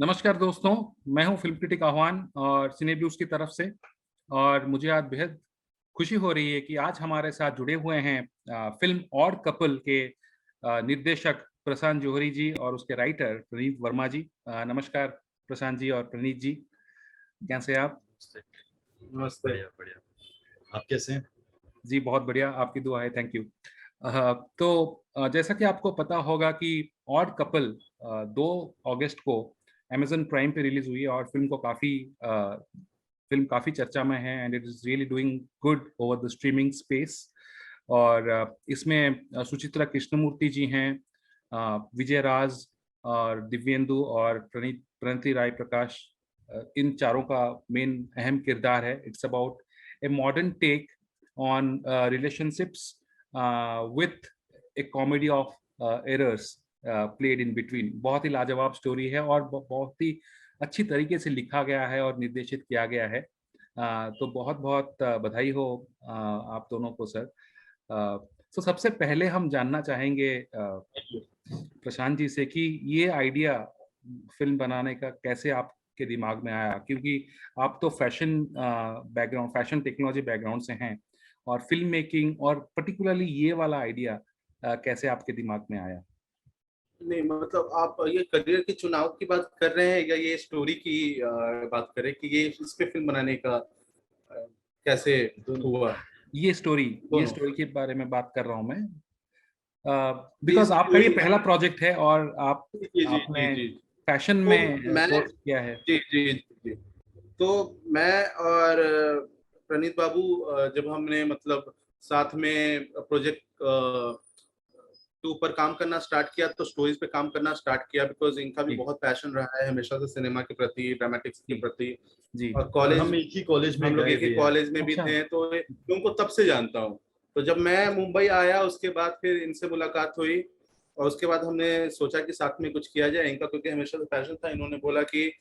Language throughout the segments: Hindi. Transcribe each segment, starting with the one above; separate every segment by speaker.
Speaker 1: नमस्कार दोस्तों, मैं हूं फिल्म क्रिटिक आह्वान और सिने ब्लूज की तरफ से। और मुझे आज बेहद खुशी हो रही है कि आज हमारे साथ जुड़े हुए हैं फिल्म ऑड कपल के निर्देशक प्रशांत जौहरी जी और उसके राइटर प्रणीत वर्मा जी। नमस्कार प्रशांत जी और प्रणीत जी, कैसे हैं आप?
Speaker 2: नमस्ते। नमस्ते। बढ़िया बढ़िया। आप कैसे हैं?
Speaker 1: जी बहुत बढ़िया, आपकी दुआ है, थैंक यू। तो जैसा कि आपको पता होगा कि ऑड कपल 2 अगस्त को अमेजन प्राइम पे रिलीज हुई है और फिल्म काफी चर्चा में है and it is really doing good over the streaming space. और इसमें सुचित्रा कृष्णमूर्ति जी हैं, विजय राज और दिव्येंदु और प्रणति राय प्रकाश, इन चारों का मेन अहम किरदार है। It's about a modern take on relationships with a comedy of errors played in between। बहुत ही लाजवाब स्टोरी है और बहुत ही अच्छी तरीके से लिखा गया है और निर्देशित किया गया है। तो बहुत बहुत बधाई हो आप दोनों को सर। तो सबसे पहले हम जानना चाहेंगे प्रशांत जी से कि ये आइडिया फिल्म बनाने का कैसे आपके दिमाग में आया, क्योंकि आप तो फैशन टेक्नोलॉजी बैकग्राउंड से हैं और फिल्म मेकिंग और पर्टिकुलरली ये वाला आइडिया कैसे आपके दिमाग में आया?
Speaker 3: नहीं, मतलब आप ये करियर के चुनाव की बात कर रहे हैं या ये स्टोरी की बात करें कि ये इस पे फिल्म बनाने का कैसे हुआ?
Speaker 1: ये स्टोरी
Speaker 3: दोनों।
Speaker 1: के बारे में बात कर रहा हूँ मैं,
Speaker 3: ये
Speaker 1: बिकॉज आपका ये
Speaker 3: स्टोरी।
Speaker 1: पहला प्रोजेक्ट है और
Speaker 3: जी जी
Speaker 1: आपने
Speaker 3: जी जी।
Speaker 1: फैशन
Speaker 3: तो
Speaker 1: में
Speaker 3: मैं
Speaker 1: कोर्स किया है।
Speaker 3: जी जी जी जी। तो मैं और प्रणीत बाबू जब हमने मतलब साथ में प्रोजेक्ट के ऊपर काम करना स्टार्ट किया तो स्टोरीज पे काम करना स्टार्ट किया, बिकॉज इनका भी
Speaker 1: जी
Speaker 3: बहुत पैशन रहा है हमेशा से सिनेमा के प्रति, ड्रामेटिक्स के
Speaker 1: जी
Speaker 3: प्रति।
Speaker 1: जी।
Speaker 3: और कॉलेज,
Speaker 2: हम एक ही कॉलेज में
Speaker 3: हम लोग
Speaker 2: गए
Speaker 3: एक ही
Speaker 2: भी हैं।
Speaker 3: कॉलेज में भी
Speaker 1: अच्छा।
Speaker 3: थे, तो मैं उनको तब से जानता हूँ। तो जब मैं मुंबई आया उसके बाद फिर इनसे मुलाकात हुई और उसके बाद हमने सोचा कि साथ में कुछ किया जाए। इनका क्योंकि हमेशा से पैशन था, इन्होंने बोला कि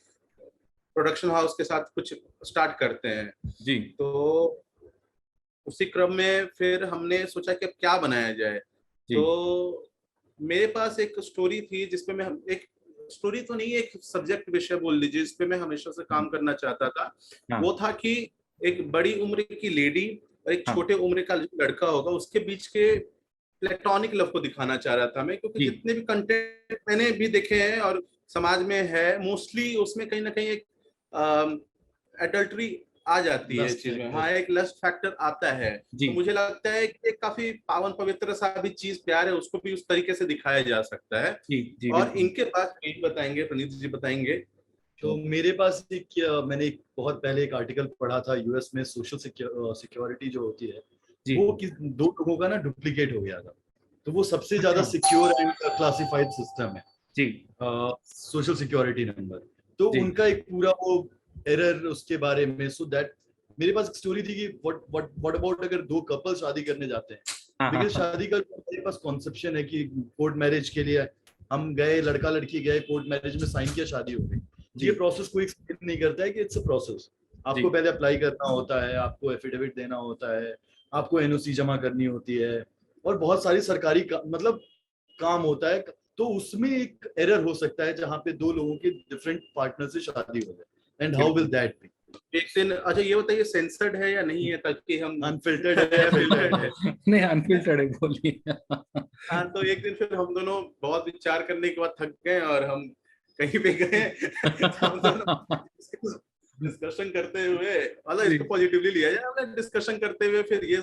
Speaker 3: प्रोडक्शन हाउस के साथ कुछ स्टार्ट करते हैं।
Speaker 1: जी
Speaker 3: तो उसी क्रम में फिर हमने सोचा कि अब क्या बनाया जाए।
Speaker 1: जी।
Speaker 3: तो मेरे पास एक स्टोरी थी जिसपे मैं एक स्टोरी तो नहीं, एक सब्जेक्ट विषय बोल लीजिए, जिसपे मैं हमेशा से काम करना चाहता था।
Speaker 1: हाँ
Speaker 3: वो था कि एक बड़ी उम्र की लेडी और एक
Speaker 1: हाँ।
Speaker 3: छोटे उम्र का जो लड़का होगा उसके बीच के प्लेटोनिक लव को दिखाना चाह रहा था मैं, क्योंकि
Speaker 1: जी
Speaker 3: जितने भी कंटेंट मैंने भी देखे हैं और समाज में है, मोस्टली उसमें कहीं ना कहीं एक एडल्ट्री आ जाती है
Speaker 2: लस्ट
Speaker 3: चीज में।
Speaker 2: फैक्टर।
Speaker 3: हाँ, एक लस्ट फैक्टर आता है।
Speaker 1: जी
Speaker 3: तो मुझे लगता है कि एक काफी पावन पवित्र सा भी चीज प्यार है, उसको भी उस तरीके से दिखाया जा सकता है।
Speaker 1: जी जी
Speaker 3: और
Speaker 1: बिल्कुल।
Speaker 3: इनके पास यही बताएंगे, प्रणीत जी बताएंगे।
Speaker 2: तो मेरे पास मैंने बहुत पहले एक आर्टिकल पढ़ा था, यूएस में सोशल सिक्योरिटी जो होती है
Speaker 1: जी
Speaker 2: वो दो लोगों का ना डुप्लीकेट हो गया था। तो वो सबसे ज्यादा
Speaker 1: अच्छा।
Speaker 2: सिक्योर एंड क्लासिफाइड सिस्टम है,
Speaker 1: जी
Speaker 2: सोशल सिक्योरिटी नंबर। तो
Speaker 1: जी
Speaker 2: उनका एक पूरा वो एरर उसके बारे में, सो दैट मेरे पास एक स्टोरी थी कि व्हाट अबाउट अगर दो कपल शादी करने जाते हैं।
Speaker 1: हाँ हाँ
Speaker 2: बिकॉज
Speaker 1: हाँ।
Speaker 2: शादी का मेरे पास कॉन्सेप्शन है कि कोर्ट मैरिज के लिए हम गए, लड़का लड़की गए, कोर्ट मैरिज में साइन किया, शादी हो गई।
Speaker 1: जी
Speaker 2: ये प्रोसेस कोई एक्सप्लेन नहीं करता है कि इट्स अ प्रोसेस।
Speaker 1: जी
Speaker 2: आपको पहले अप्लाई करना होता है, आपको एफिडेविट देना होता है, आपको एनओसी जमा करनी होती है और बहुत सारी सरकारी मतलब काम होता है। तो उसमें एक एरर हो सकता है जहां पे दो लोगों के डिफरेंट पार्टनर से शादी हो जाए। एंड हाउ विल
Speaker 1: बिल्कुल।
Speaker 2: That be?
Speaker 3: एक दिन, अच्छा ये बताइए सेंसर्ड है या नहीं है, ताकि हम
Speaker 2: अनफिल्टर्ड है या फिल्टर्ड है?
Speaker 1: नहीं, अनफिल्टर्ड है, बोलिए।
Speaker 3: हाँ, तो एक दिन फिर हम दोनों बहुत विचार करने के बाद थक गए और हम कहीं पे गए। तो हम दोनों डिस्कशन करते हुए, मतलब
Speaker 1: जी
Speaker 3: इसको पॉजिटिवली लिया जाए, हमने डिस्कशन करते हुए फिर ये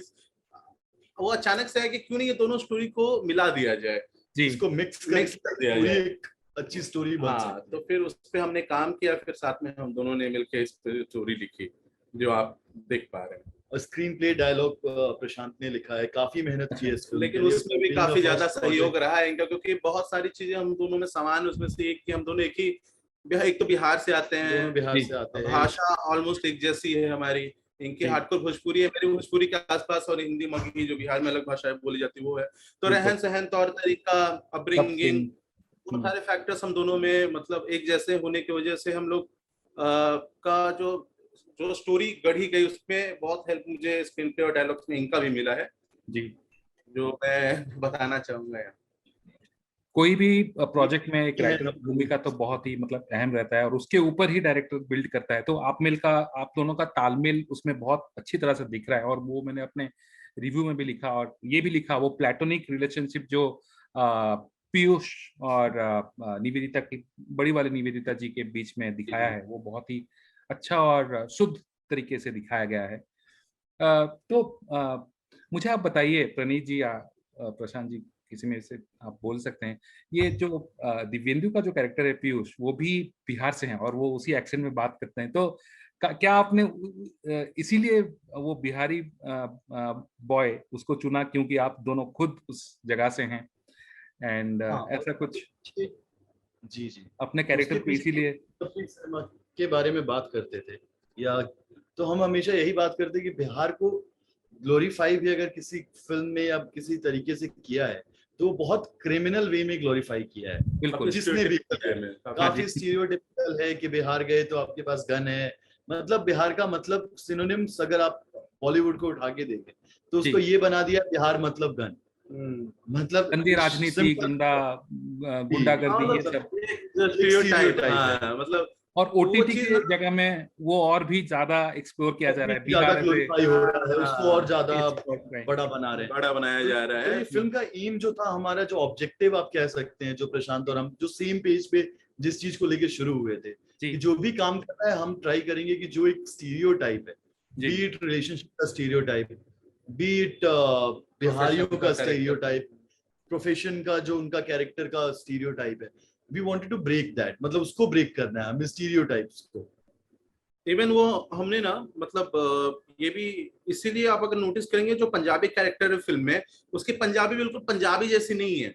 Speaker 3: वो अचानक से है कि क्यों नहीं ये दोनों स्टोरी को मिला दिया जाए,
Speaker 1: जी
Speaker 2: इसको मिक्स
Speaker 3: मिक्स
Speaker 2: करके
Speaker 3: कर दिया
Speaker 2: पूरी
Speaker 3: जाए।
Speaker 2: एक अच्छी स्टोरी बन
Speaker 3: हाँ,
Speaker 2: सकती
Speaker 3: तो
Speaker 2: है।
Speaker 3: फिर उस पे हमने काम किया, फिर साथ में हम दोनों ने मिलकर इस स्टोरी लिखी जो आप देख पा रहे हैं।
Speaker 2: और स्क्रीन प्ले डायलॉग प्रशांत ने लिखा है, काफी मेहनत की है इस फिल्म के
Speaker 3: लेकिन
Speaker 2: लिए।
Speaker 3: उसमें भी
Speaker 2: Being a
Speaker 3: काफी ज्यादा
Speaker 2: first
Speaker 3: सहयोग
Speaker 2: project,
Speaker 3: रहा है इनका, क्योंकि बहुत सारी चीजें हम दोनों में समान है। उसमें से एक कि हम दोनों एक तो बिहार से आते
Speaker 2: दोनों
Speaker 3: हैं,
Speaker 2: बिहार
Speaker 1: जी
Speaker 2: से आते हैं।
Speaker 3: भाषा ऑलमोस्ट एक जैसी है हमारी। इनकी
Speaker 1: जी
Speaker 3: हार्डकोर भोजपुरी है, मेरी भोजपुरी के आसपास, और हिंदी मगही जो बिहार में अलग भाषा बोली जाती है वो है। तो
Speaker 1: बिल्कुल।
Speaker 3: रहन सहन, तौर तरीका,
Speaker 1: सब
Speaker 3: अपब्रिंगिंग,
Speaker 1: सेम।
Speaker 3: बहुत सारे फैक्टर्स हम दोनों में मतलब एक जैसे होने की वजह से हम लोग का जो जो स्टोरी गढ़ी गई उसमें बहुत हेल्प मुझे स्क्रीन प्ले और डायलॉग्स में इनका भी मिला है,
Speaker 1: जी।
Speaker 3: जो मैं बताना चाहूंगा यहाँ।
Speaker 1: कोई भी प्रोजेक्ट में एक
Speaker 2: ये है
Speaker 1: राइटर की
Speaker 2: ना।
Speaker 1: भूमिका तो बहुत ही मतलब अहम रहता है, और उसके ऊपर ही डायरेक्टर बिल्ड करता है। तो आप दोनों का तालमेल उसमें बहुत अच्छी तरह से दिख रहा है, और वो मैंने अपने रिव्यू में भी लिखा, और ये भी लिखा, वो प्लेटोनिक रिलेशनशिप जो पीयूष और निवेदिता की, बड़ी वाली निवेदिता जी के बीच में दिखाया है, वो बहुत ही अच्छा और शुद्ध तरीके से दिखाया गया है। तो मुझे आप बताइए प्रणीत जी या प्रशांत जी, किसी में से आप बोल सकते हैं, ये जो दिव्येंदु का जो कैरेक्टर है पीयूष, वो भी बिहार से हैं और वो उसी एक्सेंट में बात करते हैं। तो क्या आपने इसीलिए वो बिहारी बॉय उसको चुना क्योंकि आप दोनों खुद उस जगह से हैं, एंड
Speaker 2: हाँ,
Speaker 1: ऐसा कुछ
Speaker 2: जी जी,
Speaker 1: अपने
Speaker 2: उसके
Speaker 1: कैरेक्टर को
Speaker 2: पीछे
Speaker 1: इसीलिए?
Speaker 2: तफरीक सिनेमा के बारे में बात करते थे, या तो हम हमेशा यही बात करते कि बिहार को ग्लोरीफाई भी अगर किसी फिल्म में या किसी तरीके से किया है तो बहुत क्रिमिनल वे में ग्लोरीफाई किया है,
Speaker 1: बिल्कुल।
Speaker 2: जिसने भी किया है।
Speaker 1: हाँ
Speaker 2: काफी
Speaker 1: जी।
Speaker 2: स्टीरियोटिपिकल है कि बिहार गए तो आपके पास गन है, मतलब बिहार का मतलब सिनोनिम्स अगर आप बॉलीवुड को उठा के देखें तो उसको
Speaker 1: जी।
Speaker 2: ये बना दिया बिहार मतलब गन, मतलब
Speaker 1: गंदी राजनीति,
Speaker 2: सिंपल
Speaker 1: गुंडागर्दी, ये
Speaker 2: मतलब
Speaker 1: सब।
Speaker 3: स्टीरियोटाइप,
Speaker 2: है।
Speaker 3: हाँ, मतलब
Speaker 1: और
Speaker 3: वो
Speaker 1: ओटीटी
Speaker 3: चीज
Speaker 1: की जगह में वो और भी ज्यादा एक्सप्लोर किया जा रहा है,
Speaker 2: ज्यादा
Speaker 1: बिहार ऐसे
Speaker 2: ग्लोरीफाई हो रहा है, उसको और ज्यादा
Speaker 1: right.
Speaker 2: बड़ा बना रहे हैं।
Speaker 3: बड़ा बनाया जा रहा
Speaker 2: तो
Speaker 3: है।
Speaker 2: ये फिल्म का एम जो था, हमारा जो ऑब्जेक्टिव आप कह सकते हैं, जो प्रशांत और हम जो सेम पेज पे जिस चीज को लेके शुरू हुए थे,
Speaker 1: जी
Speaker 2: कि जो भी काम करना है हम ट्राई करेंगे कि जो एक स्टीरियोटाइप है,
Speaker 1: जी।
Speaker 2: बी इट रिलेशनशिप का स्टीरियोटाइप, बी इट बिहारियों
Speaker 3: Profession
Speaker 2: का
Speaker 3: character।
Speaker 2: स्टीरियोटाइप, प्रोफेशन का जो उनका कैरेक्टर का स्टीरियोटाइप है, we wanted to break that, मतलब उसको ब्रेक करना है हमें, स्टीरियोटाइप्स को।
Speaker 3: इवन वो हमने ना, मतलब ये भी इसीलिए आप अगर नोटिस करेंगे जो पंजाबी कैरेक्टर है फिल्म में, उसकी पंजाबी बिल्कुल पंजाबी जैसी नहीं है,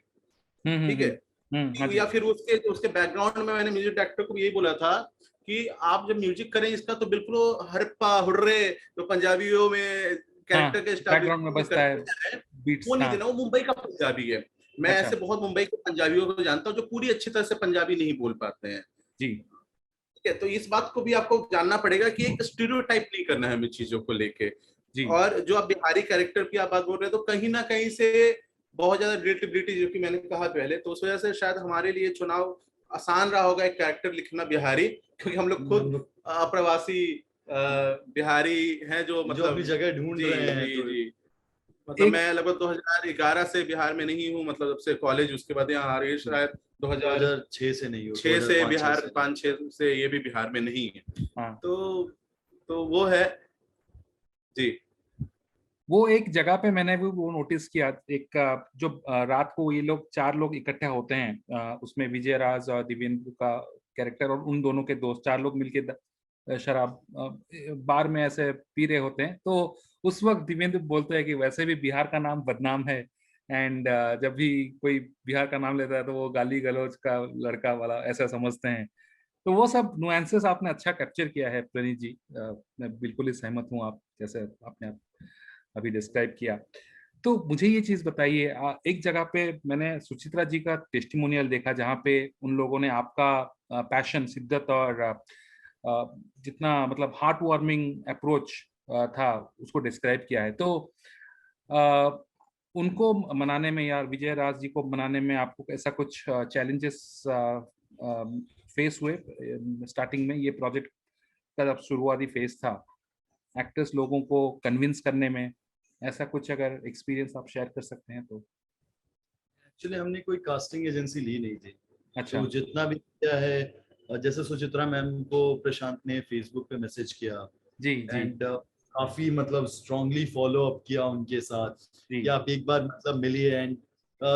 Speaker 3: ठीक है।
Speaker 1: हाँ जी।
Speaker 3: या फिर उसके उसके बैकग्राउंड में मैंने म्यूजिक डायरेक्टर को भी यही बोला था कि आप जब म्यूजिक करें इसका तो बिल्कुल हरप्पा हुर्रे जो पंजाबियों में
Speaker 1: हाँ,
Speaker 3: कैरेक्टर के
Speaker 1: बैकग्राउंड में
Speaker 3: स्टाइल
Speaker 1: बजता है
Speaker 3: करते हैं,
Speaker 1: बीट्स।
Speaker 3: वो नहीं
Speaker 1: हाँ।
Speaker 3: देना। वो मुंबई का पंजाबी है। मैं
Speaker 1: अच्छा।
Speaker 3: ऐसे बहुत मुंबई के पंजाबियों को जानता हूँ जो पूरी अच्छी तरह से पंजाबी नहीं बोल पाते हैं,
Speaker 1: जी
Speaker 3: ठीक है। तो इस बात को भी आपको जानना पड़ेगा कि एक स्टीरियोटाइप नहीं करना है हमें चीजों को लेके।
Speaker 1: जी।
Speaker 3: और जो आप बिहारी कैरेक्टर की आप बात बोल रहे हैं, तो कहीं ना कहीं से बहुत ज्यादा रिलेटिबिलिटी, जो कि मैंने कहा पहले, तो उस वजह से शायद हमारे लिए चुनाव आसान रहा होगा एक कैरेक्टर लिखना बिहारी, क्योंकि हम लोग खुद अप्रवासी बिहारी हैं जो
Speaker 2: जो अपनी
Speaker 3: मतलब।
Speaker 2: जगह ढूंढ
Speaker 3: जी
Speaker 2: रहे हैं,
Speaker 3: जी
Speaker 2: तो
Speaker 3: जी। मतलब
Speaker 1: एक
Speaker 3: मैं लगभग 2011 से बिहार में नहीं हूँ, मतलब जब से कॉलेज, उसके बाद यहाँ आ रही है शायद
Speaker 2: 2006 से नहीं हो,
Speaker 3: 2006 से
Speaker 2: 2005-6
Speaker 3: बिहार,
Speaker 2: से।
Speaker 3: 5-6 से ये भी बिहार में नहीं है।
Speaker 1: हाँ,
Speaker 3: तो वो है जी।
Speaker 1: वो एक जगह पे मैंने भी वो नोटिस किया, एक जो रात को ये लोग 4 लोग इकट्ठे होते हैं, उसमें विजय राज और दिव्येंदु का कैरेक्टर और उन दोनों के दोस्त 4 लोग मिलके शराब बार में ऐसे पी रहे होते हैं। तो उस वक्त दिव्येंदु बोलते हैं कि वैसे भी बिहार का नाम बदनाम है, एंड जब भी कोई बिहार का नाम लेता है तो वो गाली गलौज का लड़का वाला ऐसा समझते हैं। तो वो सब नुएंसेस आपने अच्छा कैप्चर किया है प्रणीत जी। मैं बिल्कुल ही सहमत हूँ आप जैसे आपने अभी डिस्क्राइब किया। तो मुझे ये चीज बताइए, एक जगह पे मैंने सुचित्रा जी का टेस्टिमोनियल देखा जहाँ पे उन लोगों ने आपका पैशन, शिद्दत और जितना मतलब हार्ट वार्मिंग अप्रोच था उसको डिस्क्राइब किया है। तो अ, उनको मनाने में या विजय राज जी को मनाने में आपको ऐसा कुछ चैलेंजेस फेस हुए स्टार्टिंग में, ये प्रोजेक्ट का जब शुरुआती फेज था, एक्टर्स लोगों को कन्विंस करने में, ऐसा कुछ अगर एक्सपीरियंस आप शेयर कर सकते हैं तो?
Speaker 2: एक्चुअली हमने कोई कास्टिंग एजेंसी ली नहीं थी,
Speaker 1: अच्छा।
Speaker 2: तो जितना भी किया है, जैसे सुचित्रा मैम को प्रशांत ने फेसबुक पे मैसेज किया,
Speaker 1: जी जी
Speaker 2: एंड काफी मतलब स्ट्रांगली फॉलो अप किया उनके साथ
Speaker 1: जी।
Speaker 2: कि आप एक बार मतलब मिलिए, and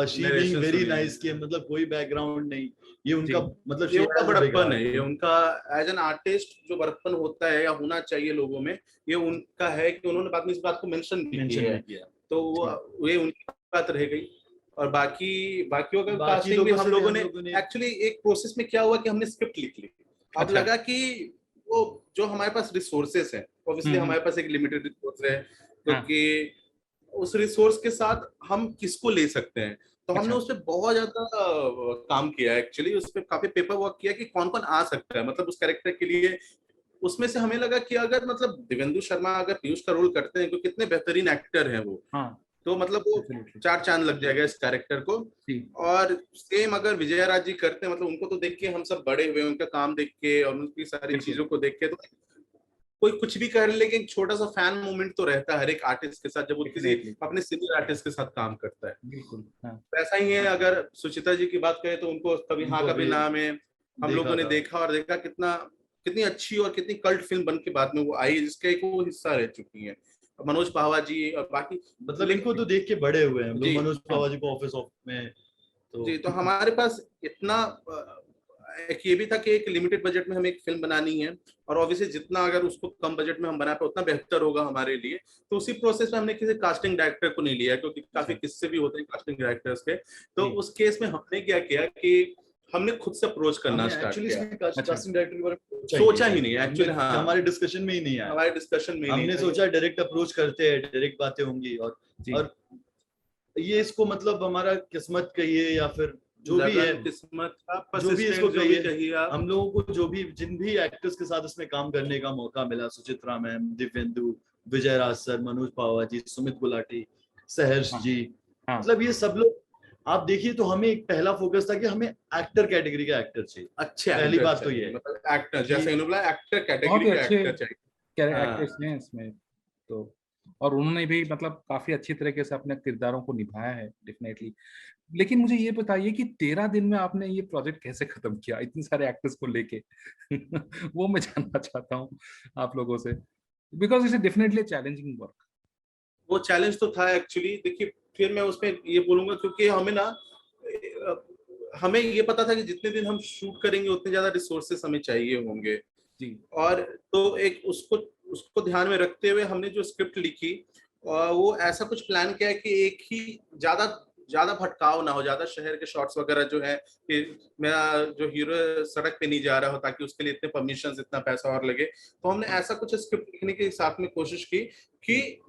Speaker 2: she being
Speaker 3: narration
Speaker 2: very
Speaker 3: सुनिए।
Speaker 2: नाइस के मतलब कोई बैकग्राउंड नहीं, ये
Speaker 1: जी
Speaker 2: उनका मतलब
Speaker 3: ये
Speaker 2: she
Speaker 3: उनका
Speaker 2: has a big
Speaker 3: बड़प्पन
Speaker 2: heart।
Speaker 3: है, ये उनका एज एन आर्टिस्ट जो बड़प्पन होता है या होना चाहिए लोगों में, ये उनका है कि उन्होंने बाद में इस बात को मेंशन भी
Speaker 2: मेंशन
Speaker 3: किया
Speaker 2: भी
Speaker 3: है।
Speaker 2: किया।
Speaker 3: तो ये उनकी बात रह गई। और बाकियों का
Speaker 2: बाकी
Speaker 3: कास्टिंग भी
Speaker 2: लोगों
Speaker 3: हम
Speaker 2: से भी
Speaker 3: लोगों
Speaker 2: हम
Speaker 3: ने
Speaker 2: लोगों ने
Speaker 3: एक्चुअली एक प्रोसेस में क्या हुआ कि हमने स्क्रिप्ट लिख ली। अब
Speaker 1: अच्छा।
Speaker 3: लगा कि वो जो हमारे पास रिसोर्सेस है, ऑब्वियसली हमारे पास एक लिमिटेड रिसोर्स है,
Speaker 1: हाँ।
Speaker 3: क्योंकि उस रिसोर्स के साथ हम किसको ले सकते हैं। तो हमने
Speaker 1: अच्छा।
Speaker 3: उस पर बहुत ज्यादा काम किया एक्चुअली, उस पर काफी पेपर वर्क किया कि कौन कौन आ सकता है मतलब उस कैरेक्टर के लिए। उसमें से हमें लगा कि अगर मतलब दिव्येंदु शर्मा अगर पीयूष का रोल करते हैं, तो कितने बेहतरीन एक्टर हैं वो।
Speaker 1: हाँ।
Speaker 3: तो मतलब वो
Speaker 1: Absolutely.
Speaker 3: 4 चांद लग जाएगा इस कैरेक्टर को।
Speaker 1: जी
Speaker 3: और सेम अगर विजयराज जी करते हैं, मतलब उनको तो देख के हम सब बड़े हुए, उनका काम देख के और उनकी सारी
Speaker 1: बिल्कुल।
Speaker 3: चीजों को देख के, तो कोई कुछ भी कर, लेकिन एक छोटा सा फैन मोमेंट तो रहता है हर एक आर्टिस्ट के साथ जब वो किसी
Speaker 1: Definitely.
Speaker 3: अपने सीनियर आर्टिस्ट के साथ काम करता है।
Speaker 1: बिल्कुल हाँ
Speaker 3: वैसा ही है अगर सुचित्रा जी की बात करें तो उनको कभी हाँ
Speaker 2: उनको
Speaker 3: कभी
Speaker 2: भी
Speaker 3: ना में हम
Speaker 2: देखा
Speaker 3: लोगों ने
Speaker 2: था।
Speaker 3: देखा और देखा कितनी अच्छी और कितनी कल्ट फिल्म बन के बाद में वो आई, जिसका एक वो हिस्सा रह चुकी है मनोज पावा जी और बाकी।
Speaker 2: मतलब इनको तो देख के बड़े हुए हैं हम लोग,
Speaker 3: जी,
Speaker 2: मनोज
Speaker 1: हाँ।
Speaker 2: पावा जी को ऑफिस ऑफ में
Speaker 3: जी, तो हमारे पास इतना एक ये भी था कि एक लिमिटेड बजट में हमें एक फिल्म बनानी है, और ऑब्वियसली जितना अगर उसको कम बजट में हम बना पाए उतना बेहतर होगा हमारे लिए। तो उसी प्रोसेस में हमने किसी कास्टिंग डायरेक्टर को नहीं लिया, क्योंकि काफी किस्से भी होते हैं कास्टिंग डायरेक्टर्स के। तो
Speaker 1: जी।
Speaker 3: उस केस में हमने क्या किया कि हमने खुद से अप्रोच करना
Speaker 2: हमने
Speaker 3: स्टार्ट
Speaker 2: एक्चुअली
Speaker 3: किया।
Speaker 2: इसमें
Speaker 1: अच्छा।
Speaker 2: कास्टिंग डायरेक्टर के बारे में
Speaker 3: सोचा ही नहीं एक्चुअली, हाँ
Speaker 2: हमारे डिस्कशन में ही नहीं आया।
Speaker 3: हमारे डिस्कशन में ही
Speaker 2: हमने
Speaker 3: नहीं था।
Speaker 2: सोचा डायरेक्ट अप्रोच करते हैं, डायरेक्ट बातें होंगी,
Speaker 1: जी
Speaker 2: और ये इसको मतलब हमारा किस्मत कहिए या फिर जो भी है,
Speaker 3: किस्मत का
Speaker 2: जो भी इसको
Speaker 3: persistent, जो भी
Speaker 2: कहिए,
Speaker 3: कहिए आप।
Speaker 2: हम लोगों को जो भी जिन भी एक्टर्स के साथ इसमें काम करने का मौका मिला, सुचित्रा मैम, दिव्येंदु, विजय राज सर, मनोज पावा जी, सुमित गुलाटी, सहर्ष
Speaker 1: हाँ,
Speaker 2: जी,
Speaker 1: हाँ।
Speaker 2: मतलब ये सब लोग आप देखिए तो हमें एक पहला फोकस था कि हमें एक्टर कैटेगरी का एक्टर चाहिए।
Speaker 3: अच्छे
Speaker 2: पहली
Speaker 3: actor
Speaker 2: बात तो
Speaker 3: चाहिए,
Speaker 2: ये है
Speaker 3: मतलब एक्टर
Speaker 2: कि
Speaker 3: जैसे इन्होंने बोला एक्टर
Speaker 1: बहुत
Speaker 3: कैटेगरी
Speaker 1: ही
Speaker 3: का
Speaker 1: अच्छे
Speaker 3: एक्टर चाहिए। हाँ,
Speaker 1: एक्टर्स हैं इसमें तो, और उन्होंने भी मतलब काफी अच्छी तरीके से अपने किरदारों को निभाया है डेफिनेटली। लेकिन मुझे ये बताइए कि 13 दिन में आपने ये प्रोजेक्ट कैसे खत्म किया इतने सारे एक्टर्स को लेके वो मैं जानना चाहता हूँ आप लोगों से, because it's definitely challenging work.
Speaker 3: वो चैलेंज तो था एक्चुअली। देखिए फिर मैं उसमें ये बोलूंगा, क्योंकि हमें ना हमें ये पता था कि जितने दिन हम शूट करेंगे उतने ज्यादा रिसोर्सेस हमें चाहिए होंगे।
Speaker 1: जी
Speaker 3: और तो एक उसको उसको ध्यान में रखते हुए हमने जो स्क्रिप्ट लिखी, वो ऐसा कुछ प्लान किया है कि एक ही ज्यादा ज्यादा भटकाव ना हो, ज्यादा शहर के शॉट्स वगैरह जो है कि मेरा जो हीरो सड़क पे नहीं जा रहा हो ताकि उसके लिए इतने परमिशन, इतना पैसा और लगे। तो हमने ऐसा कुछ स्क्रिप्ट लिखने के साथ में कोशिश की कि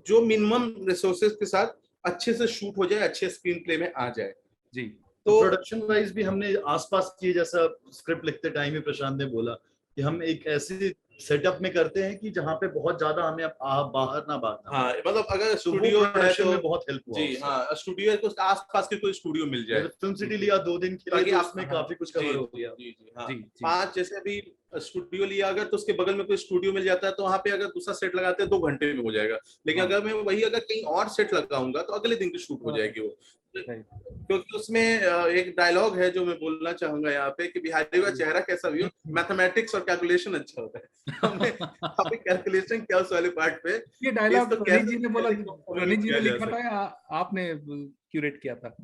Speaker 3: जो मिनिमम रिसोर्सेज के साथ अच्छे से शूट हो जाए, अच्छे स्क्रीन प्ले में आ जाए।
Speaker 1: जी
Speaker 2: तो प्रोडक्शन वाइज भी हमने आसपास की, जैसा स्क्रिप्ट लिखते टाइम ही प्रशांत ने बोला कि हम एक ऐसे सेटअप में करते हैं कि जहाँ पे बहुत ज्यादा हमें बाहर ना भागना।
Speaker 3: हाँ, मतलब अगर
Speaker 2: तो
Speaker 3: स्टूडियो है
Speaker 2: प्रोडक्शन
Speaker 3: तो
Speaker 2: में बहुत हेल्प हुआ।
Speaker 3: जी हाँ, स्टूडियो है तो आसपास के कोई स्टूडियो मिल जाए।
Speaker 2: फिल्म सिटी लिया 2 दिन के लिए
Speaker 3: ताकि
Speaker 2: तो
Speaker 3: आप
Speaker 2: उसमें
Speaker 3: हाँ,
Speaker 2: काफी कुछ कवर हो गया।
Speaker 3: जी जी हाँ,
Speaker 1: जी जी
Speaker 3: 5 जैसे अभी स्टूडियो लिया अगर तो उसके बगल में कोई स्टूडियो मिल जाता है तो वहाँ पे अगर दूसरा सेट लगाते हैं 2 घंटे में हो जाएगा। लेकिन
Speaker 1: हाँ।
Speaker 3: अगर मैं वही अगर कहीं और सेट लगाऊंगा तो अगले दिन की शूट हो जाएगी वो।
Speaker 1: Right.
Speaker 3: क्योंकि उसमें एक डायलॉग है जो मैं बोलना चाहूंगा यहाँ पे कि बिहारी का चेहरा कैसा भी हो, मैथमेटिक्स और कैलकुलेशन अच्छा होता है। हमने कैलकुलेशन किया उस वाले पार्ट पे।
Speaker 1: ये डायलॉग
Speaker 3: इसको
Speaker 1: रणीत जी ने बोला,
Speaker 3: कैसे
Speaker 1: रणीत जी
Speaker 3: किया
Speaker 1: ने
Speaker 3: जा
Speaker 1: लिखा
Speaker 3: सकता
Speaker 1: था या आपने क्यूरेट किया था?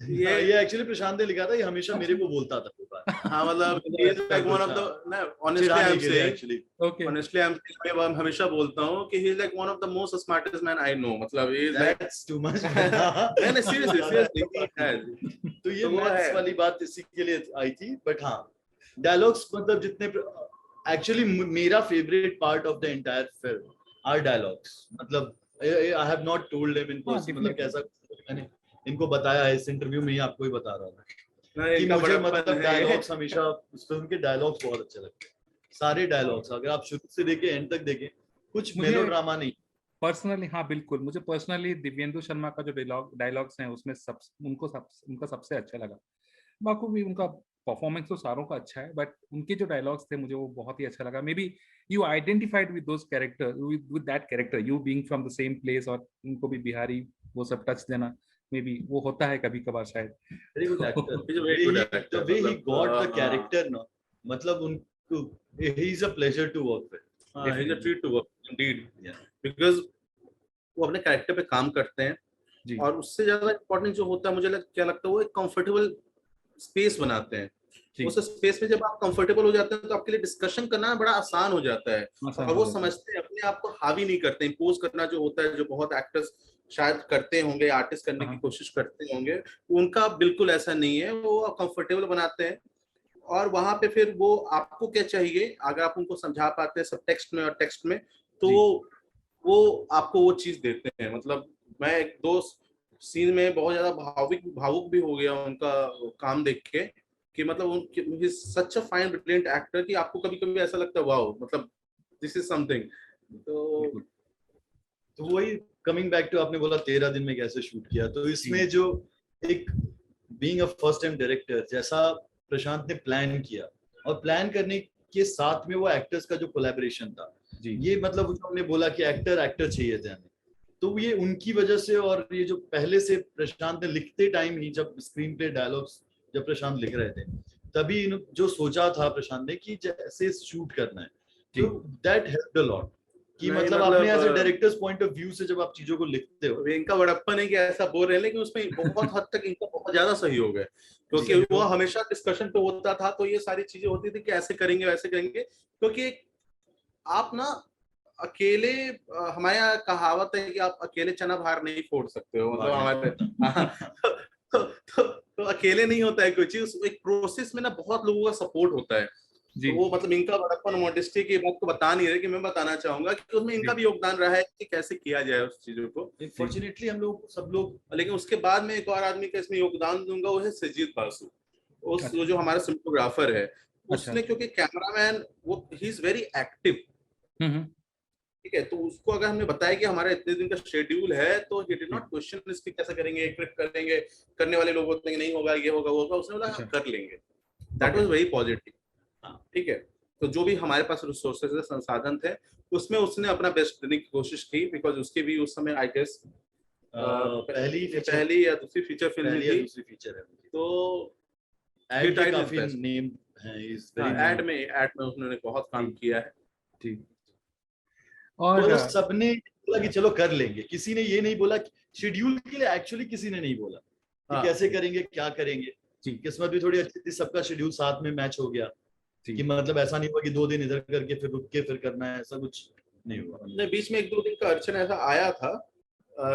Speaker 2: ये एक्चुअली प्रशांत ने लिखा था, ये हमेशा मेरे को बोलता था वो बात।
Speaker 3: हाँ, मतलब like one of the, ना honestly
Speaker 2: चिढ़ाने
Speaker 3: I'm
Speaker 2: के लिए
Speaker 3: saying,
Speaker 2: actually.
Speaker 1: Okay
Speaker 3: honestly I'm saying, मैं हमेशा बोलता हूँ कि he is like one of the most smartest man I know, मतलब he is like
Speaker 2: That's too much।
Speaker 3: नहीं seriously he has।
Speaker 2: तो ये
Speaker 3: तो वो
Speaker 2: मैथ्स
Speaker 3: है।
Speaker 2: वाली बात इसी के लिए आई थी। बट हाँ, डायलॉग्स मतलब जितने एक्चुअली मेरा favourite part of the entire film are dialogues. मतलब I have not told him in person, मतलब कैसा मैंने इनको बताया है, इस इंटरव्यू में ही आपको ही बता रहा था कि मुझे मतलब डायलॉग्स हमेशा, उस फिल्म के डायलॉग्स बहुत अच्छे लगते हैं। सारे डायलॉग्स अगर आप शुरू से देखें एंड तक देखें, कुछ मेलोड्रामा नहीं।
Speaker 1: पर्सनली हाँ बिल्कुल, मुझे पर्सनली दिव्येंदु शर्मा का जो डायलॉग्स हैं उसमें उनका सबसे अच्छा लगा। बाकी भी उनका परफॉर्मेंस तो सारों का अच्छा है, बट उनके जो डायलॉग्स थे मुझे वो बहुत ही अच्छा लगा। May be you identified with those character, with that character, you being from the same place, और उनको भी बिहारी वो सब टच देना मे बी वो होता है कभी कभार शायद।
Speaker 2: Very good actor,
Speaker 3: very good actor,
Speaker 2: the way he got the
Speaker 3: हाँ,
Speaker 2: character ना, मतलब उनको he is a pleasure to work with।
Speaker 3: हाँ, he's a treat to work indeed,
Speaker 2: Yeah।
Speaker 3: because वो अपने कैरेक्टर पे काम करते हैं।
Speaker 1: जी
Speaker 3: और उससे ज्यादा इम्पोर्टेंट जो होता है मुझे क्या लगता है, वो एक कंफर्टेबल स्पेस बनाते हैं।
Speaker 1: जी
Speaker 3: उस स्पेस में जब आप कंफर्टेबल हो जाते हैं तो आपके लिए डिस्कशन करना बड़ा आसान हो जाता है।
Speaker 1: आसान
Speaker 3: और
Speaker 1: हो
Speaker 3: वो
Speaker 1: जाता है।
Speaker 3: समझते हैं, अपने आप को हावी नहीं करते, इम्पोज करना जो होता है, जो बहुत एक्टर्स शायद करते होंगे, आर्टिस्ट करने की
Speaker 1: हाँ।
Speaker 3: कोशिश करते होंगे, उनका बिल्कुल ऐसा नहीं है। वो कंफर्टेबल बनाते हैं और वहां पे फिर वो आपको क्या चाहिए अगर आप उनको समझा पाते हैं सब टेक्स्ट में और टेक्स्ट में, तो वो आपको वो चीज देते हैं। मतलब मैं एक दो सीन में बहुत ज्यादा भावुक भी हो गया उनका काम देख के, कि मतलब उनकी सच अ फाइन ब्रिलियंट एक्टर कि आपको कभी कभी ऐसा लगता है वाओ, मतलब दिस इज समथिंग। तो
Speaker 2: तो वही कमिंग बैक टू आपने बोला 13 दिन में कैसे शूट किया, तो इसमें जो एक being a first time director जैसा प्रशांत ने प्लान किया, और प्लान करने के साथ में वो एक्टर्स का जो कोलैबोरेशन था, ये मतलब हमने बोला कि एक्टर चाहिए थे हमें, तो ये उनकी वजह से, और ये जो पहले से प्रशांत ने लिखते टाइम ही जब स्क्रीन प्ले डायलॉग्स जब प्रशांत लिख रहे थे, तभी जो सोचा था प्रशांत ने कि जैसे शूट करना है, तो दैट हेल्प्ड अ लॉट कि मतलब आपने as a director's point of view से जब आप चीजों को लिखते हो,
Speaker 3: इनका बड़प्पन है कि ऐसा बोल रहे हैं, लेकिन उसमें बहुत हद तक इनका बहुत ज्यादा सहयोग है, क्योंकि वो हमेशा डिस्कशन पे होता था, तो ये सारी चीजें होती थी कि ऐसे करेंगे वैसे करेंगे, क्योंकि आप ना अकेले, हमारे यहाँ कहावत है कि आप अकेले चना बाहर नहीं फोड़ सकते हो, मतलब हमारे तो अकेले नहीं होता है कोई चीज, एक प्रोसेस में ना बहुत लोगों का सपोर्ट होता है। तो वो मतलब इनका बड़प्पन मॉडेस्टी की बात को बता नहीं रहे कि मैं बताना चाहूंगा कि उसमें इनका भी योगदान रहा है कि कैसे किया जाए उस चीजों को।
Speaker 2: अनफॉर्चुनेटली हम लोग सब लोग,
Speaker 3: लेकिन उसके बाद में एक और आदमी का इसमें योगदान दूंगा, वो है सजीद बासु, उस जो हमारा सिनेमेटोग्राफर है, उसने क्योंकि कैमरामैन वो ही इज वेरी एक्टिव, ठीक है, तो उसको अगर हमने बताया कि हमारा इतने दिन का शेड्यूल है, तो ही डिड नॉट क्वेश्चन इसकी कैसे करेंगे, एक ट्रिप करेंगे, करने वाले लोग होते हैं नहीं होगा, ये होगा वो होगा, उसने बोला हम कर लेंगे। दैट वाज वेरी पॉजिटिव, ठीक है। तो जो भी हमारे पास रिसोर्सेज है, संसाधन थे, उसमें उसने अपना बेस्ट देने की कोशिश की, बिकॉज उसके भी उस समय आई गेस पहली या दूसरी फीचर फिल्म थी, दूसरी फीचर है, तो
Speaker 2: एड काफी नेम है, इज वेरी
Speaker 3: एड में उन्होंने बहुत काम किया है, ठीक।
Speaker 2: और सबने बोला कि चलो कर लेंगे, किसी ने ये नहीं बोला शेड्यूल के लिए, एक्चुअली किसी ने नहीं बोला कि कैसे करेंगे क्या करेंगे, किस्मत भी थोड़ी अच्छी थी, सबका शेड्यूल साथ में मैच हो गया कि मतलब ऐसा नहीं हुआ कि 2 दिन इधर करके फिर रुक के फिर करना है, ऐसा कुछ नहीं हुआ।
Speaker 3: नहीं, बीच में 1-2 दिन का अड़चन ऐसा आया था,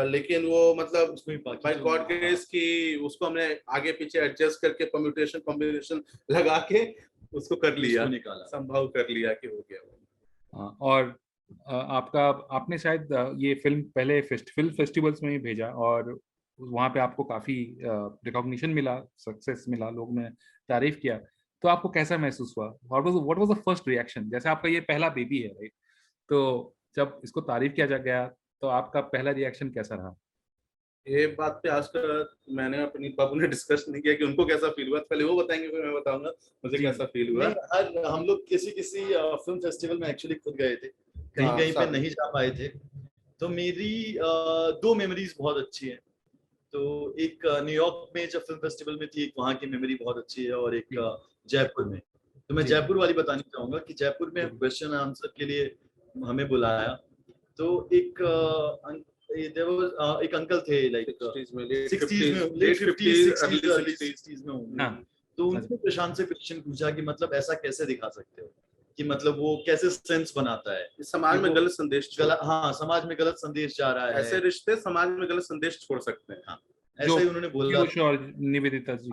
Speaker 3: लेकिन वो मतलब बाय गॉड ग्रेस की उसको हमने आगे पीछे एडजस्ट करके परम्यूटेशन कॉम्बिनेशन लगा के उसको कर लिया,
Speaker 2: निकाला,
Speaker 3: संभव कर लिया कि हो गया वो।
Speaker 1: और आपने शायद ये फिल्म पहले फिल्म फेस्टिवल्स में ही भेजा, और वहाँ पे आपको काफी रिकॉग्निशन मिला, सक्सेस मिला, लोग ने तारीफ किया, तो आपको कैसा महसूस हुआ? What was the first reaction? जैसे आपका ये पहला बेबी है, राइट? तो जब इसको तारीफ किया जा गया, तो आपका पहला रिएक्शन कैसा रहा?
Speaker 3: ये बात पे आज तक मैंने अपनी बाबू ने डिस्कस नहीं किया कि उनको कैसा फील हुआ, पहले वो बताएंगे फिर मैं बताऊंगा मुझे कैसा फील हुआ।
Speaker 2: हम लोग किसी फिल्म फेस्टिवल में एक्चुअली खुद गए थे, कहीं पे नहीं जा पाए थे, तो मेरी 2 मेमोरीज बहुत अच्छी है। तो एक न्यूयॉर्क में जब फिल्म फेस्टिवल में थी, एक वहाँ की मेमोरी बहुत अच्छी है, और एक जयपुर में। तो मैं जयपुर वाली बतानी चाहूंगा कि जयपुर में क्वेश्चन आंसर के लिए हमें बुलाया, तो एक एक अंकल थे, लाइक 60s में, लेट 50s में होंगे, तो उन्होंने प्रशांत से क्वेश्चन पूछा कि मतलब ऐसा कैसे दिखा सकते हो कि मतलब वो कैसे सेंस बनाता है,
Speaker 3: समाज में गलत संदेश,
Speaker 2: समाज में गलत संदेश जा रहा है,
Speaker 3: ऐसे रिश्ते समाज में गलत संदेश छोड़ सकते हैं,
Speaker 2: ऐसा ही उन्होंने बोला
Speaker 1: और निवेदिता जी,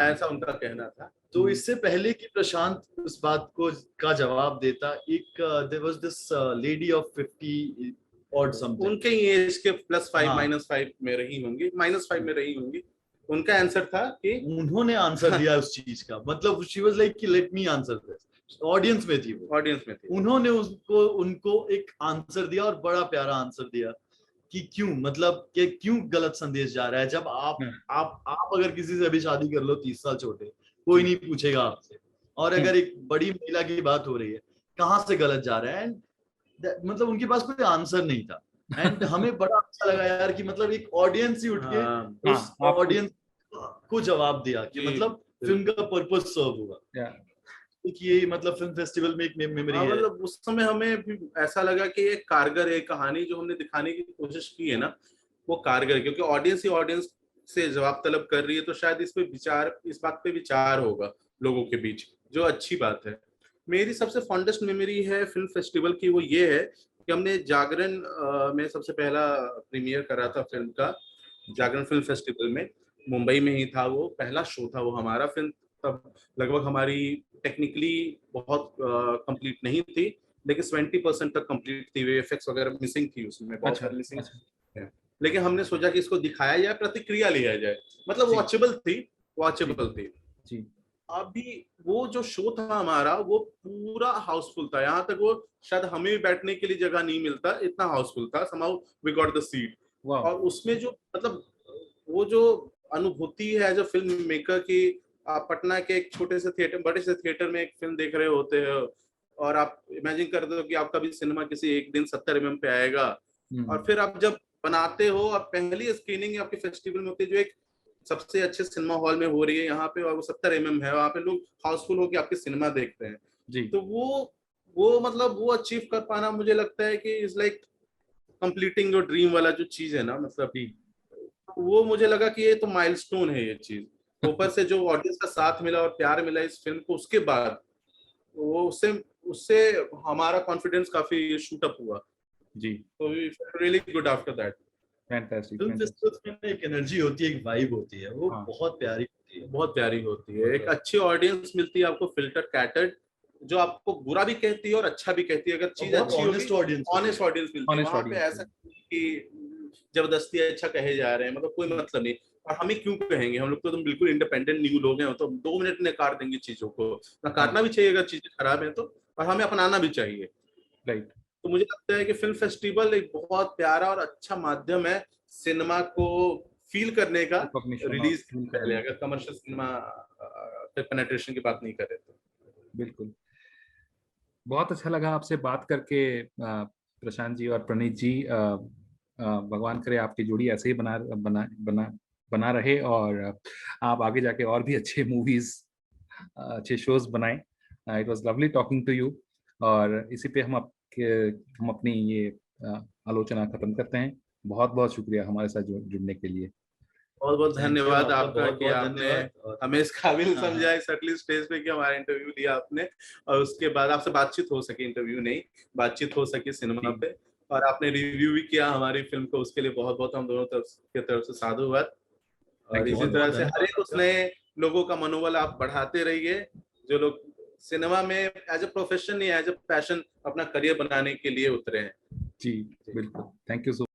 Speaker 3: ऐसा उनका कहना था।
Speaker 2: तो इससे पहले कि प्रशांत उस बात को का जवाब देता, एक there was this lady of 50 और समथिंग,
Speaker 3: उनके एज के +5 -5 में रही होंगी, -5 में रही होंगी, उनका आंसर था कि
Speaker 2: उन्होंने आंसर दिया उस चीज का, मतलब शी वाज लाइक कि let me answer this, audience में थी वो,
Speaker 3: ऑडियंस में थी,
Speaker 2: उन्होंने उनको एक आंसर दिया, और बड़ा प्यारा आंसर दिया कि क्यों, मतलब कि क्यों गलत संदेश जा रहा है, जब आप अगर किसी से अभी शादी कर लो 30 साल छोटे, कोई नहीं पूछेगा आपसे, और अगर एक बड़ी महिला की बात हो रही है, कहाँ से गलत जा रहा है, मतलब उनके पास कोई आंसर नहीं था, एंड हमें बड़ा अच्छा लगा यार कि मतलब एक ऑडियंस ही उठ के उस ऑडियंस को जवाब दिया कि मतलब फिल्म का पर्पस सर्व हुआ, ये मतलब फिल्म फेस्टिवल में एक मेमोरी है।
Speaker 3: मतलब उस समय हमें भी ऐसा लगा कि एक कारगर है कहानी जो हमने दिखाने की कोशिश की है ना, वो कारगर, क्योंकि ऑडियंस ही ऑडियंस से जवाब तलब कर रही है, तो शायद इस बात पे विचार होगा लोगों के बीच, जो अच्छी बात है। मेरी सबसे फॉन्डेस्ट मेमोरी है फिल्म फेस्टिवल की, वो ये है कि हमने जागरण में सबसे पहला प्रीमियर करा था फिल्म का, जागरण फिल्म फेस्टिवल में, मुंबई में ही था, वो पहला शो था वो हमारा। फिल्म तब लगभग हमारी टेक्निकली बहुत कंप्लीट नहीं थी, लेकिन 20% तक कंप्लीट थी, VFX वगैरह मिसिंग थी उसमें, बहुत सारी मिसिंग है, लेकिन हमने सोचा कि इसको दिखाया जाए, प्रतिक्रिया लिया जाए, मतलब वॉचेबल थी जी। अभी वो जो शो था हमारा वो पूरा हाउसफुल था, यहाँ तक वो शायद हमें भी बैठने के लिए जगह नहीं मिलता, इतना हाउसफुल था, somehow we got the seat।
Speaker 1: वाह,
Speaker 3: और उसमें जो मतलब वो जो अनुभूति है जो फिल्म मेकर की, आप पटना के एक छोटे से थिएटर, बड़े से थिएटर में एक फिल्म देख रहे होते हो और आप इमेजिन कर दो कि आपका भी सिनेमा किसी एक दिन 70 mm पे आएगा, और फिर आप जब बनाते हो, आप पहली स्क्रीनिंग आपके फेस्टिवल में होती है जो एक सबसे अच्छे सिनेमा हॉल में हो रही है यहाँ पे, और वो 70 mm है, वहाँ पे लोग हाउसफुल होकर आपके सिनेमा देखते हैं।
Speaker 1: जी,
Speaker 3: तो वो मतलब वो अचीव कर पाना मुझे लगता है कि is like completing your dream वाला जो चीज है ना, मतलब
Speaker 1: जी,
Speaker 3: वो मुझे लगा कि ये तो माइलस्टोन है ये चीज। ऊपर से जो ऑडियंस का साथ मिला और प्यार मिला इस फिल्म को, उसके बाद वो उससे उससे हमारा कॉन्फिडेंस काफी शूट अप हुआ।
Speaker 1: जी,
Speaker 3: तो we really good after that.
Speaker 1: Fantastic,
Speaker 2: film
Speaker 1: fantastic.
Speaker 2: Festivals में एक एनर्जी होती है, एक वाइब होती है, वो
Speaker 1: हाँ,
Speaker 2: बहुत प्यारी होती है।
Speaker 3: बहुत प्यारी होती है, एक अच्छी ऑडियंस मिलती है आपको, फिल्टर कैटर्ड, जो आपको बुरा भी कहती है और अच्छा भी कहती है। अगर चीज
Speaker 2: बहुत
Speaker 3: अच्छी
Speaker 2: ऑनेस्ट
Speaker 3: होगी,
Speaker 2: ऑडियंस
Speaker 3: ऑनेस्ट ऑडियंस मिलती है
Speaker 1: ऑनेस्ट
Speaker 3: वहां पे,
Speaker 1: ऑडियंस
Speaker 3: ऐसा
Speaker 1: है।
Speaker 3: नहीं कि जबरदस्ती अच्छा कहे जा रहे हैं, मतलब कोई मतलब नहीं। और हमें क्यों कहेंगे, हम लोग तो बिल्कुल इंडिपेंडेंट न्यू लोग हैं, तो 2 मिनट में काट देंगे चीजों को, ना काटना
Speaker 1: हाँ,
Speaker 3: भी चाहिए अगर चीजें खराब है तो, और हमें अपनाना भी चाहिए।
Speaker 1: राइट,
Speaker 3: तो मुझे लगता है कि फिल्म फेस्टिवल एक बहुत प्यारा और अच्छा माध्यम है सिनेमा को फील करने का,
Speaker 1: रिकॉग्निशन और
Speaker 3: रिलीज
Speaker 1: फील
Speaker 3: पहले,
Speaker 1: करने।
Speaker 3: अगर कमर्शियल सिनेमा पेनिट्रेशन की बात नहीं करें तो।
Speaker 1: बिल्कुल। बहुत अच्छा लगा आपसे बात करके, प्रशांत जी और प्रणीत जी। भगवान करे आपकी जोड़ी ऐसे ही बना रहे, और आप आगे जाके और भी अच्छे मूवीज, अच्छे शोज बनाएं। It was lovely talking to you, और इसी पे हम अपनी ये आलोचना खत्म करते हैं। बहुत बहुत शुक्रिया हमारे साथ जुड़ने के लिए।
Speaker 3: बहुत बहुत
Speaker 2: थैंक यू,
Speaker 3: धन्यवाद
Speaker 2: आपका
Speaker 3: आपका
Speaker 2: बहुत
Speaker 3: कि
Speaker 2: बहुत
Speaker 3: आपने
Speaker 2: धन्यवाद। और
Speaker 3: हमें इस काबिल
Speaker 2: हाँ
Speaker 3: समझा
Speaker 2: हाँ,
Speaker 3: इस एटलीस्ट स्टेज पे कि हमारा इंटरव्यू लिया आपने, और उसके बाद आपसे बातचीत हो सकी, इंटरव्यू नहीं, बातचीत हो सकी सिनेमा
Speaker 1: जी,
Speaker 3: पे, और आपने रिव्यू भी किया हमारी फिल्म को, उसके लिए बहुत बहुत हम दोनों तरफ से साधुवाद। और
Speaker 1: थैंक यू
Speaker 3: इसी
Speaker 1: सो
Speaker 2: बहुत
Speaker 1: मच।
Speaker 3: तरह
Speaker 2: बहुत
Speaker 3: से हर
Speaker 2: धन्यवाद
Speaker 3: एक उस
Speaker 2: आपका।
Speaker 3: नए लोगों का मनोबल आप बढ़ाते रहिए, जो लोग सिनेमा में एज ए प्रोफेशन नहीं, एज ए पैशन अपना करियर बनाने के लिए उतरे हैं।
Speaker 1: जी, बिल्कुल, थैंक यू सो